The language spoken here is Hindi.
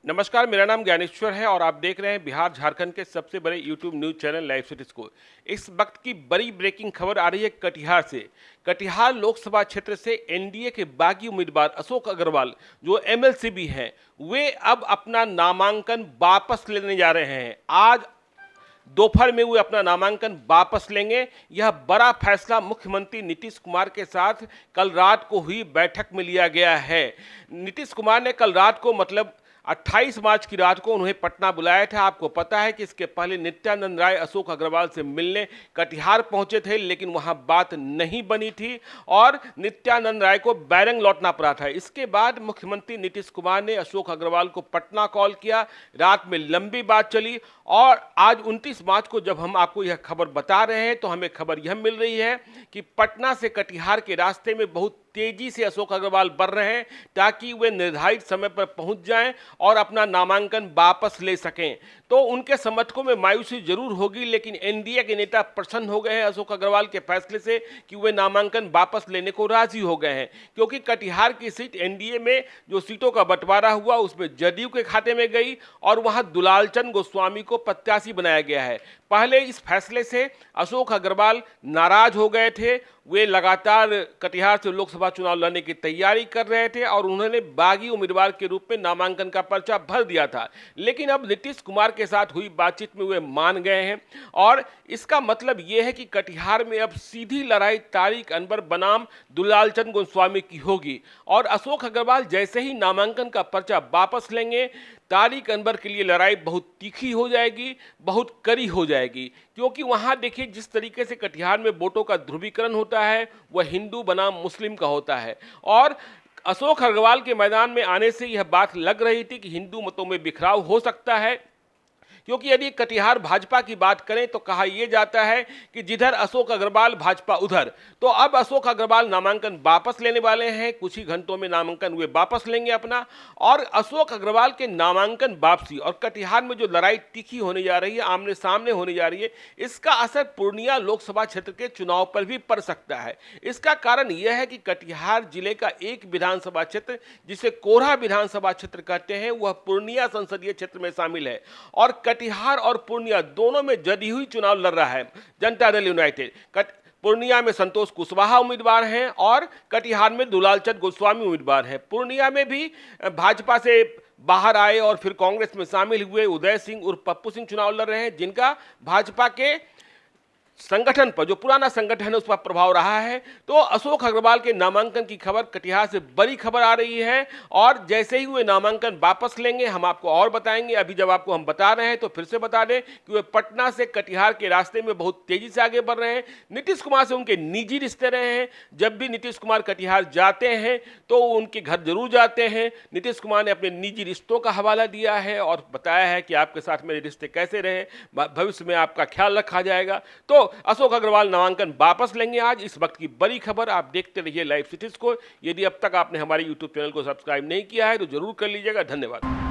नमस्कार, मेरा नाम ज्ञानेश्वर है और आप देख रहे हैं बिहार झारखंड के सबसे बड़े YouTube news channel live cities को। इस वक्त की बड़ी ब्रेकिंग खबर आ रही है कटिहार से। कटिहार लोकसभा क्षेत्र से एनडीए के बागी उम्मीदवार अशोक अग्रवाल जो एमएलसी भी हैं, वे अब अपना नामांकन वापस लेने जा रहे हैं। आज दोपहर में वे अपना नामांकन वापस लेंगे। यह बड़ा फैसला मुख्यमंत्री नीतीश कुमार के साथ कल रात को हुई बैठक में लिया गया है। नीतीश कुमार ने कल रात को 28 मार्च की रात को उन्हें पटना बुलाया था। आपको पता है कि इसके पहले नित्यानंद राय अशोक अग्रवाल से मिलने कटिहार पहुंचे थे, लेकिन वहां बात नहीं बनी थी और नित्यानंद राय को बैरंग लौटना पड़ा था। इसके बाद मुख्यमंत्री नीतीश कुमार ने अशोक अग्रवाल को पटना कॉल किया। रात में लंबी बात चली और आज 29 मार्च को जब हम आपको यह खबर बता रहे हैं तो हमें खबर यह मिल रही है कि पटना से कटिहार के रास्ते में बहुत तेजी से अशोक अग्रवाल बढ़ रहे हैं ताकि वे निर्धारित समय पर पहुंच जाएं और अपना नामांकन वापस ले सकें। तो उनके समर्थकों में मायूसी जरूर होगी, लेकिन एनडीए के नेता प्रसन्न हो गए हैं अशोक अग्रवाल के फैसले से कि वे नामांकन वापस लेने को राजी हो गए हैं, क्योंकि कटिहार की सीट एनडीए में जो सीटों का बंटवारा हुआ उसमें जदयू के खाते में गई और वहां दुलालचंद गोस्वामी को प्रत्याशी बनाया गया है। पहले इस फैसले से अशोक अग्रवाल नाराज हो गए थे। वे लगातार कटिहार से लोकसभा चुनाव लड़ने की तैयारी कर रहे थे और उन्होंने बागी उम्मीदवार के रूप में नामांकन का पर्चा भर दिया था, लेकिन अब नीतीश कुमार के साथ हुई बातचीत में वे मान गए हैं और इसका मतलब यह है कि कटिहार में अब सीधी लड़ाई तारिक अनवर बनाम दुलालचंद गोस्वामी की होगी और अशोक अग्रवाल जैसे ही नामांकन का पर्चा वापस लेंगे, तारिक अनवर के लिए लड़ाई बहुत तीखी हो जाएगी, बहुत कड़ी हो जाएगी, क्योंकि वहां देखिए जिस तरीके से कटिहार में वोटों का ध्रुवीकरण होता है वह हिंदू बनाम मुस्लिम का होता है और अशोक अग्रवाल के मैदान में आने से यह बात लग रही थी कि हिंदू मतों में बिखराव हो सकता है, क्योंकि यदि कटिहार भाजपा की बात करें तो कहा यह जाता है कि जिधर अशोक अग्रवाल भाजपा उधर। तो अब अशोक अग्रवाल नामांकन वापस लेने वाले हैं, कुछ ही घंटों में नामांकन वे वापस लेंगे अपना। और अशोक अग्रवाल के नामांकन वापसी और कटिहार में जो लड़ाई तीखी होने जा रही है, आमने सामने होने जा रही है, इसका असर पूर्णिया लोकसभा क्षेत्र के चुनाव पर भी पड़ सकता है। इसका कारण यह है कि कटिहार जिले का एक विधानसभा क्षेत्र जिसे कोरहा विधानसभा क्षेत्र कहते हैं वह पूर्णिया संसदीय क्षेत्र में शामिल है और कटिहार और पूर्णिया दोनों में जदी हुई चुनाव लड़ रहा है जनता दल यूनाइटेड। पूर्णिया में संतोष कुशवाहा उम्मीदवार हैं और कटिहार में दुलालचंद गोस्वामी उम्मीदवार हैं। पूर्णिया में भी भाजपा से बाहर आए और फिर कांग्रेस में शामिल हुए उदय सिंह उर्फ पप्पू सिंह चुनाव लड़ रहे हैं, जिनका भाजपा के संगठन पर, जो पुराना संगठन है, उस पर प्रभाव रहा है। तो अशोक अग्रवाल के नामांकन की खबर कटिहार से बड़ी खबर आ रही है और जैसे ही वे नामांकन वापस लेंगे हम आपको और बताएंगे। अभी जब आपको हम बता रहे हैं तो फिर से बता दें कि वे पटना से कटिहार के रास्ते में बहुत तेजी से आगे बढ़ रहे हैं। नीतीश कुमार से उनके निजी रिश्ते रहे हैं। जब भी नीतीश कुमार कटिहार जाते हैं तो उनके घर जरूर जाते हैं। नीतीश कुमार ने अपने निजी रिश्तों का हवाला दिया है और बताया है कि आपके साथ मेरे रिश्ते कैसे रहे, भविष्य में आपका ख्याल रखा जाएगा। तो अशोक अग्रवाल नामांकन वापस लेंगे आज। इस वक्त की बड़ी खबर आप देखते रहिए लाइव सिटीज को। यदि अब तक आपने हमारे यूट्यूब चैनल को सब्सक्राइब नहीं किया है तो जरूर कर लीजिएगा। धन्यवाद।